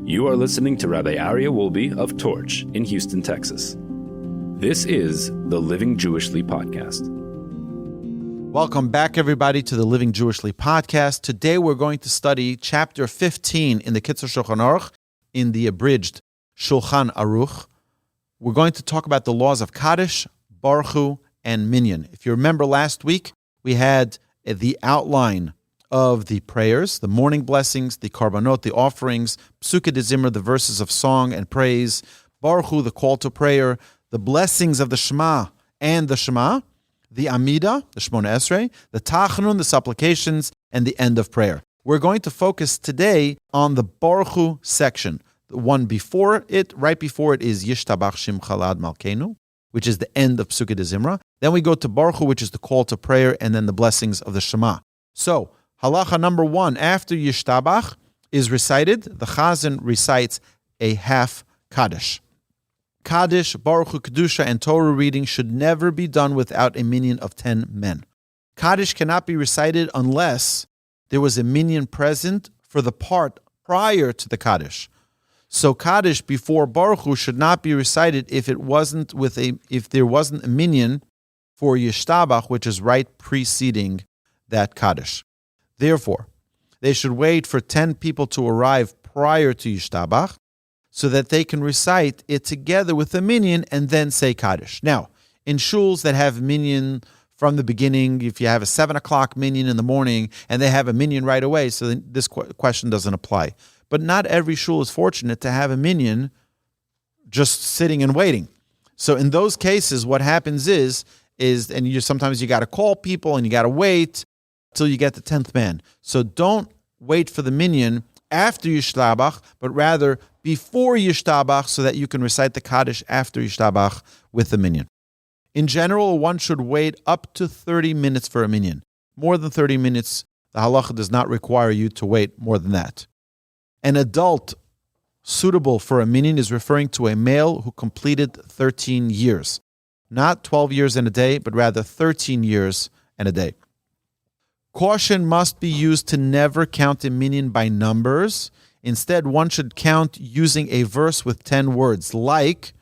You are listening to Rabbi Aryeh Wolbe of Torch in Houston, Texas. This is the Living Jewishly podcast. Welcome back, everybody, to the Living Jewishly podcast. Today we're going to study chapter 15 in the Kitzur Shulchan Aruch, in the abridged Shulchan Aruch. We're going to talk about the laws of Kaddish, Borchu, and Minyan. If you remember last week, we had the outline of the prayers, the morning blessings, the korbanot, the offerings, Psukei de Zimra, the verses of song and praise, Borchu, the call to prayer, the blessings of the Shema and the Shema, the Amida, the Shmona Esrei, the Tachanun, the supplications, and the end of prayer. We're going to focus today on the Borchu section. The one before it, right before it, is Yishtabach Shimcha La'ad Malkeinu, which is the end of Psukei de Zimra. Then we go to Borchu, which is the call to prayer, and then the blessings of the Shema. So, Halacha number 1, after Yishtabach is recited, the Chazan recites a half Kaddish. Kaddish, Borchu, Kedusha, and Torah reading should never be done without a minyan of 10 men. Kaddish cannot be recited unless there was a minyan present for the part prior to the Kaddish. So Kaddish before Borchu should not be recited if there wasn't a minyan for Yishtabach, which is right preceding that Kaddish. Therefore, they should wait for 10 people to arrive prior to Yishtabach so that they can recite it together with the minyan and then say Kaddish. Now, in shuls that have minyan from the beginning, if you have a 7 o'clock minyan in the morning and they have a minyan right away, so then this question doesn't apply. But not every shul is fortunate to have a minyan just sitting and waiting. So in those cases, what happens is sometimes you got to call people and you got to wait till you get the 10th man. So don't wait for the minyan after Yishtabach, but rather before Yishtabach so that you can recite the Kaddish after Yishtabach with the minyan. In general, one should wait up to 30 minutes for a minyan. More than 30 minutes, the Halacha does not require you to wait more than that. An adult suitable for a minyan is referring to a male who completed 13 years. Not 12 years and a day, but rather 13 years and a day. Caution must be used to never count a minyan by numbers. Instead, one should count using a verse with 10 words, like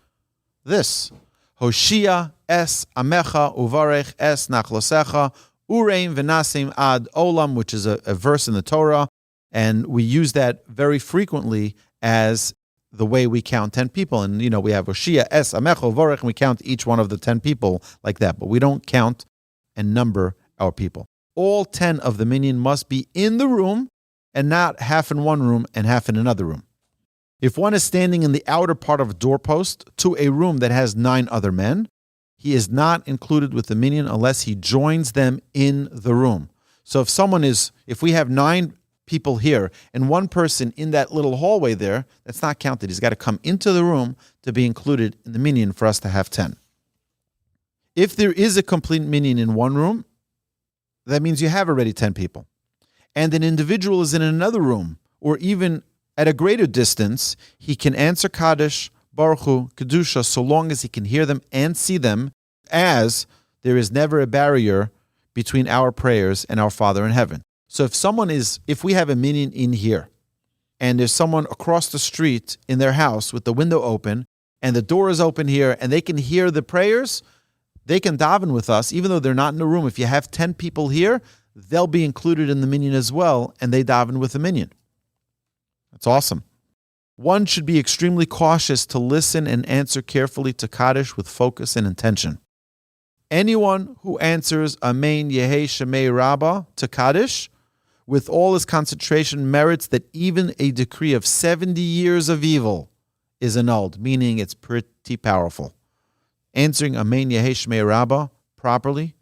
this: Hoshia es amecha uvarech es nachlosecha ureim v'nasim ad olam, which is a verse in the Torah, and we use that very frequently as the way we count 10 people. And we have Hoshia es amecha uvarech, and we count each one of the 10 people like that, but we don't count and number our people. All 10 of the minyan must be in the room and not half in one room and half in another room. If one is standing in the outer part of a doorpost to a room that has 9 other men, he is not included with the minyan unless he joins them in the room. So if we have 9 people here and one person in that little hallway there, that's not counted. He's got to come into the room to be included in the minyan for us to have 10. If there is a complete minyan in one room, that means you have already 10 people. And an individual is in another room, or even at a greater distance, he can answer Kaddish, Borchu, Kedusha, so long as he can hear them and see them, as there is never a barrier between our prayers and our Father in heaven. So if we have a minyan in here, and there's someone across the street in their house with the window open, and the door is open here, and they can hear the prayers, they can daven with us, even though they're not in the room. If you have 10 people here, they'll be included in the minyan as well, and they daven with the minyan. That's awesome. One should be extremely cautious to listen and answer carefully to Kaddish with focus and intention. Anyone who answers Amen Yehei Shemei Rabbah to Kaddish with all his concentration merits that even a decree of 70 years of evil is annulled, meaning it's pretty powerful. Answering Amen Yehei Shemei Rabbah properly,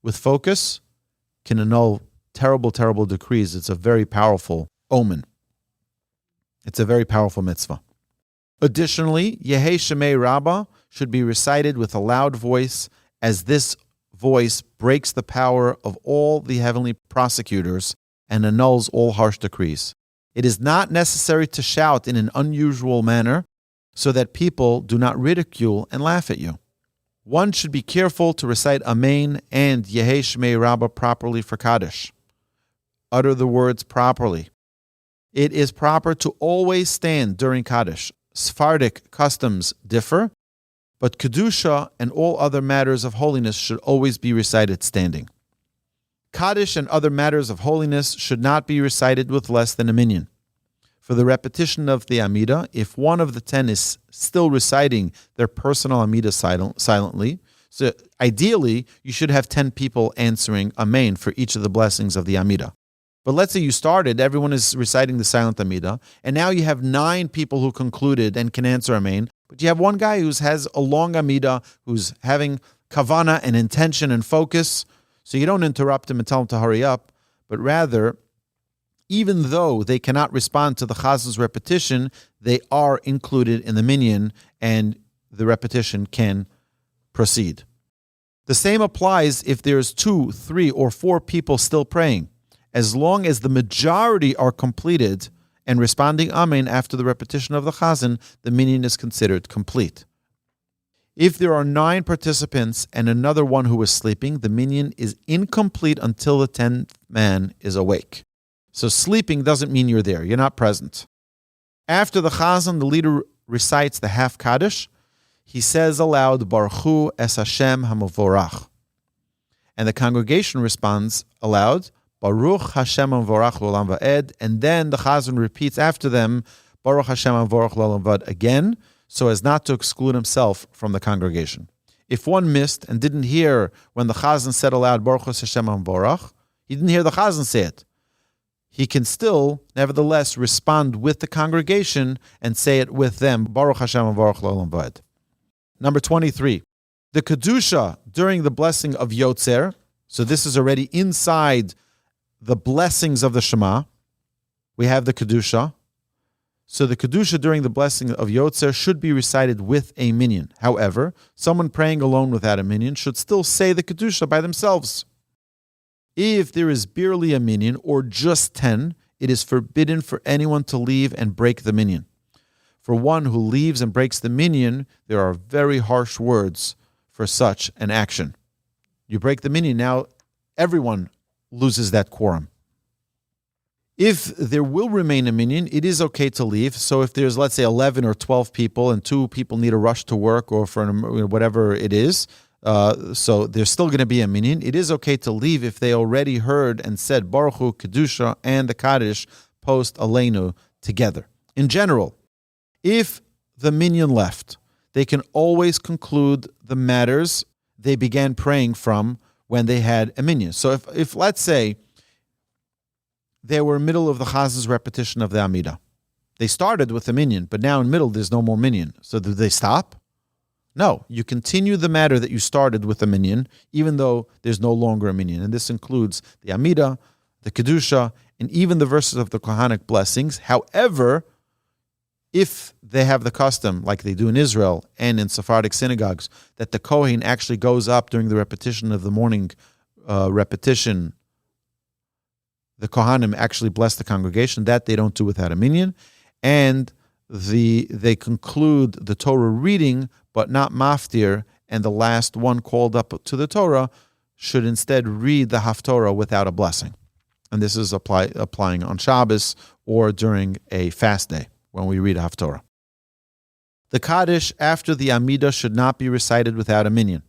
with focus, can annul terrible, terrible decrees. It's a very powerful omen. It's a very powerful mitzvah. Additionally, Yehei Shemei Rabbah should be recited with a loud voice, as this voice breaks the power of all the heavenly prosecutors and annuls all harsh decrees. It is not necessary to shout in an unusual manner, so that people do not ridicule and laugh at you. One should be careful to recite Amen and Yehei Shemei Rabbah properly for Kaddish. Utter the words properly. It is proper to always stand during Kaddish. Sephardic customs differ, but Kedusha and all other matters of holiness should always be recited standing. Kaddish and other matters of holiness should not be recited with less than a minyan. For the repetition of the Amidah, if one of the 10 is still reciting their personal Amidah silently, so ideally you should have 10 people answering Amen for each of the blessings of the Amidah. But let's say you started, everyone is reciting the silent Amidah, and now you have 9 people who concluded and can answer Amen, but you have one guy who has a long Amidah, who's having kavana and intention and focus, so you don't interrupt him and tell him to hurry up, but rather, even though they cannot respond to the Chazan's repetition, they are included in the minyan, and the repetition can proceed. The same applies if there's 2, 3, or 4 people still praying. As long as the majority are completed and responding Amen after the repetition of the Chazan, the minyan is considered complete. If there are 9 participants and another one who is sleeping, the minyan is incomplete until the 10th man is awake. So sleeping doesn't mean you're there. You're not present. After the Chazan, the leader recites the half Kaddish. He says aloud, Borchu es Hashem hamavorach. And the congregation responds aloud, Baruch Hashem hamavorach l'olam va'ed. And then the Chazan repeats after them, Baruch Hashem hamavorach l'olam va'ed again, so as not to exclude himself from the congregation. If one missed and didn't hear when the Chazan said aloud, Baruch Hashem hamavorach, he didn't hear the Chazan say it. He can still, nevertheless, respond with the congregation and say it with them, Baruch Hashem hamavorach l'olam va'ed. Number 23, the Kedusha during the blessing of Yotzer, so this is already inside the blessings of the Shema. We have the Kedusha. So the Kedusha during the blessing of Yotzer should be recited with a minyan. However, someone praying alone without a minyan should still say the Kedusha by themselves. If there is barely a minyan or just 10, it is forbidden for anyone to leave and break the minyan. For one who leaves and breaks the minyan, there are very harsh words for such an action. You break the minyan, now everyone loses that quorum. If there will remain a minyan, it is okay to leave. So if there's, let's say, 11 or 12 people and 2 people need a rush to work or for whatever it is, so there's still going to be a minyan, it is okay to leave if they already heard and said Baruch Hu, Kedusha, and the Kaddish post Aleinu together. In general, if the minyan left, they can always conclude the matters they began praying from when they had a minyan. So if let's say, they were in the middle of the Chazan's repetition of the Amidah. They started with the minyan, but now in the middle there's no more minyan. So do they stop? No. You continue the matter that you started with the minyan, even though there's no longer a minyan. And this includes the Amidah, the Kedusha, and even the verses of the Kohanic blessings. However, if they have the custom, like they do in Israel and in Sephardic synagogues, that the Kohen actually goes up during the repetition of the morning repetition, the Kohanim actually bless the congregation, that they don't do without a minyan, and they conclude the Torah reading, but not maftir, and the last one called up to the Torah should instead read the Haftorah without a blessing. And this is applying on Shabbos or during a fast day, when we read Haftorah. The Kaddish after the Amidah should not be recited without a minyan.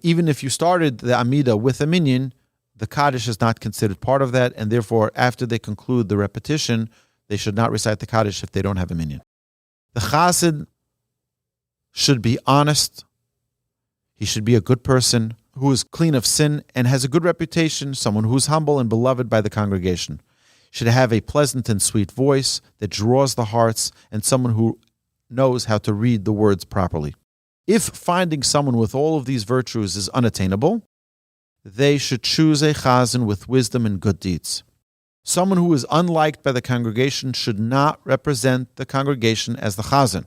Even if you started the Amidah with a minyan, the Kaddish is not considered part of that, and therefore, after they conclude the repetition, they should not recite the Kaddish if they don't have a minyan. The Chassid should be honest. He should be a good person who is clean of sin and has a good reputation, someone who is humble and beloved by the congregation. Should have a pleasant and sweet voice that draws the hearts, and someone who knows how to read the words properly. If finding someone with all of these virtues is unattainable, they should choose a chazan with wisdom and good deeds. Someone who is unliked by the congregation should not represent the congregation as the chazan.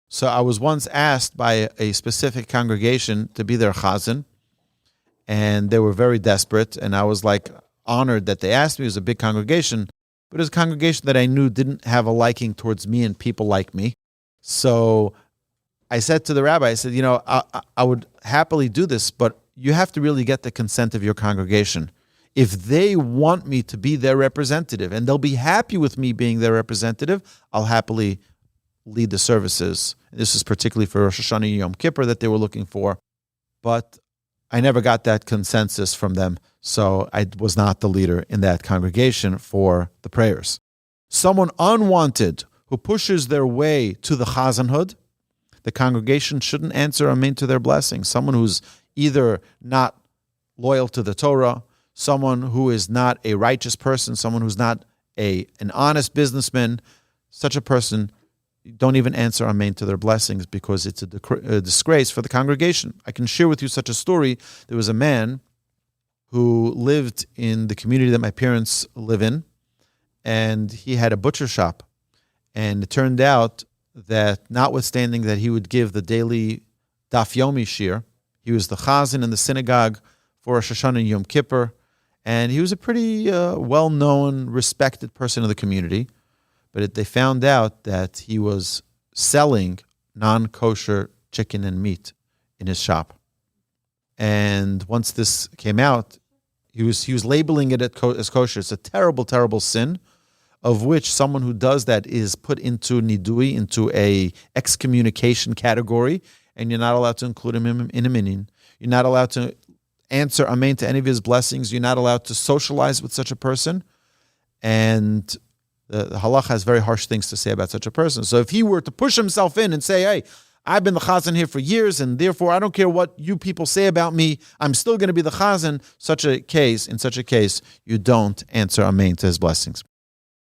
So I was once asked by a specific congregation to be their chazan, and they were very desperate, and I was honored that they asked me. It was a big congregation, but it was a congregation that I knew didn't have a liking towards me and people like me. So I said to the rabbi, I said, I would happily do this, but you have to really get the consent of your congregation. If they want me to be their representative and they'll be happy with me being their representative, I'll happily lead the services. This is particularly for Rosh Hashanah and Yom Kippur that they were looking for. But I never got that consensus from them, so I was not the leader in that congregation for the prayers. Someone unwanted who pushes their way to the chazanhood, the congregation shouldn't answer amen to their blessing. Someone who's either not loyal to the Torah, someone who is not a righteous person, someone who's not an honest businessman, such a person, don't even answer amen to their blessings because it's a disgrace for the congregation. I can share with you such a story. There was a man who lived in the community that my parents live in, and he had a butcher shop. And it turned out that notwithstanding that he would give the daily daf yomi shir, he was the chazan in the synagogue for Rosh Hashanah and Yom Kippur, and he was a pretty well-known, respected person in the community. But they found out that he was selling non-kosher chicken and meat in his shop. And once this came out, he was labeling it as kosher. It's a terrible, terrible sin, of which someone who does that is put into nidui, into a excommunication category, and you're not allowed to include him in a minyan. You're not allowed to answer amen to any of his blessings. You're not allowed to socialize with such a person. And the Halacha has very harsh things to say about such a person. So if he were to push himself in and say, hey, I've been the chazan here for years, and therefore I don't care what you people say about me, I'm still going to be the chazan, in such a case, you don't answer amen to his blessings.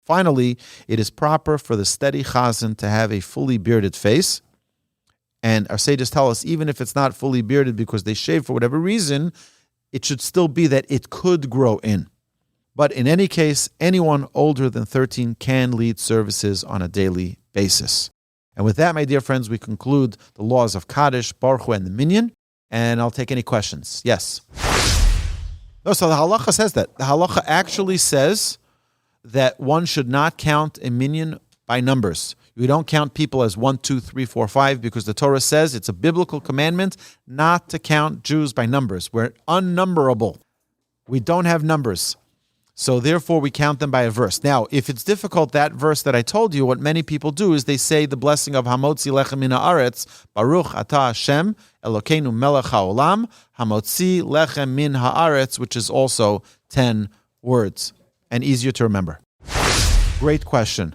Finally, it is proper for the steady chazan to have a fully bearded face. And our sages tell us, even if it's not fully bearded because they shave for whatever reason, it should still be that it could grow in. But in any case, anyone older than 13 can lead services on a daily basis. And with that, my dear friends, we conclude the laws of Kaddish, Borchu, and the Minyan. And I'll take any questions. Yes? No, so the Halacha says that. The Halacha actually says that one should not count a Minyan by numbers. You don't count people as 1, 2, 3, 4, 5, because the Torah says it's a biblical commandment not to count Jews by numbers. We're unnumberable. We don't have numbers. So therefore, we count them by a verse. Now, if it's difficult, that verse that I told you, what many people do is they say the blessing of Hamotzi lechem min haaretz, Baruch atah Hashem, Elokeinu melech haolam, Hamotzi lechem min haaretz, which is also 10 words and easier to remember. Great question.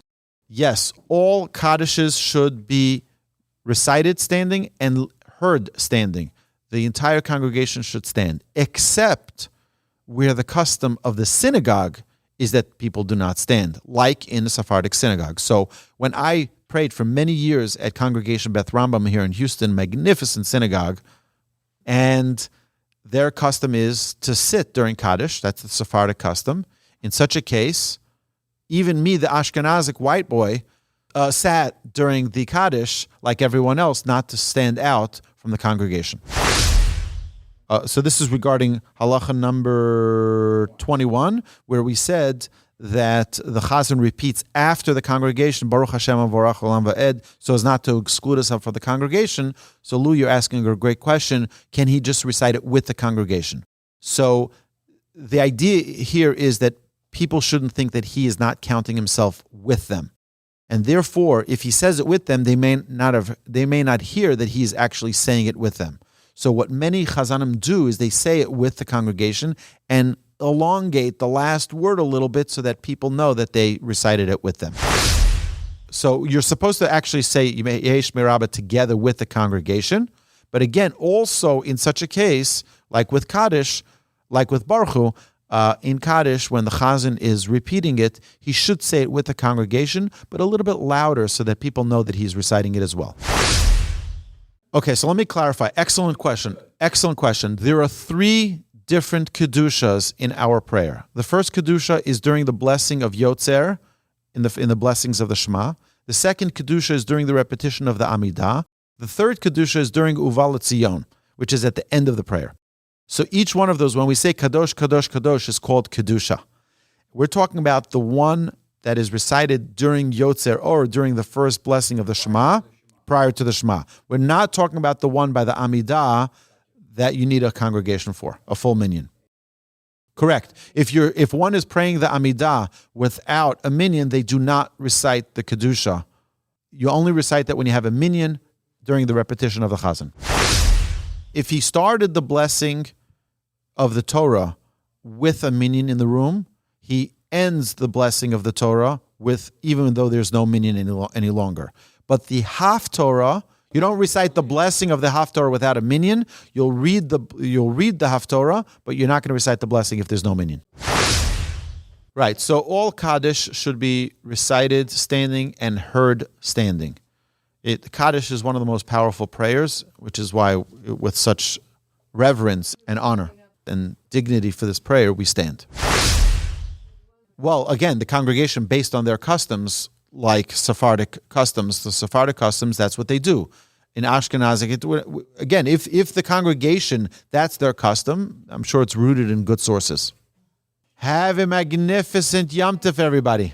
Yes, all Kaddishes should be recited standing and heard standing. The entire congregation should stand, except where the custom of the synagogue is that people do not stand, like in the Sephardic synagogue. So when I prayed for many years at Congregation Beth Rambam here in Houston, magnificent synagogue, and their custom is to sit during Kaddish. That's the Sephardic custom. In such a case, even me, the Ashkenazic white boy, sat during the Kaddish like everyone else, not to stand out from the congregation. So this is regarding halacha number 21, where we said that the chazan repeats after the congregation, Baruch Hashem Avorach Olam Va'ed, so as not to exclude himself from the congregation. So Lou, you're asking a great question. Can he just recite it with the congregation? So the idea here is that people shouldn't think that he is not counting himself with them. And therefore, if he says it with them, they may not hear that he's actually saying it with them. So what many chazanim do is they say it with the congregation and elongate the last word a little bit so that people know that they recited it with them. So you're supposed to actually say Yesh Mirabah together with the congregation. But again, also in such a case, like with Kaddish, like with Borchu, in Kaddish, when the chazan is repeating it, he should say it with the congregation, but a little bit louder so that people know that he's reciting it as well. Okay, so let me clarify. Excellent question. Excellent question. There are 3 different kedushas in our prayer. The first kedusha is during the blessing of Yotzer, in the blessings of the Shema. The second kedusha is during the repetition of the Amidah. The third kedusha is during Uval Tzion, which is at the end of the prayer. So each one of those, when we say Kadosh, Kadosh, Kadosh, is called kedusha. We're talking about the one that is recited during Yotzer or during the first blessing of the Shema, prior to the Shema. We're not talking about the one by the Amidah that you need a congregation for, a full minyan. Correct. If one is praying the Amidah without a minyan, they do not recite the Kedusha. You only recite that when you have a minyan during the repetition of the Chazan. If he started the blessing of the Torah with a minyan in the room, he ends the blessing of the Torah even though there's no minyan any longer. But the Haftorah, you don't recite the blessing of the Haftorah without a minyan. You'll read the Haftorah, but you're not going to recite the blessing if there's no minyan. Right, so all Kaddish should be recited standing and heard standing. Kaddish is one of the most powerful prayers, which is why with such reverence and honor and dignity for this prayer, we stand. Well, again, the congregation, based on their customs, like Sephardic customs, the Sephardic customs, that's what they do. In Ashkenazic, again, if the congregation, that's their custom, I'm sure it's rooted in good sources. Have a magnificent Yom Tov, everybody.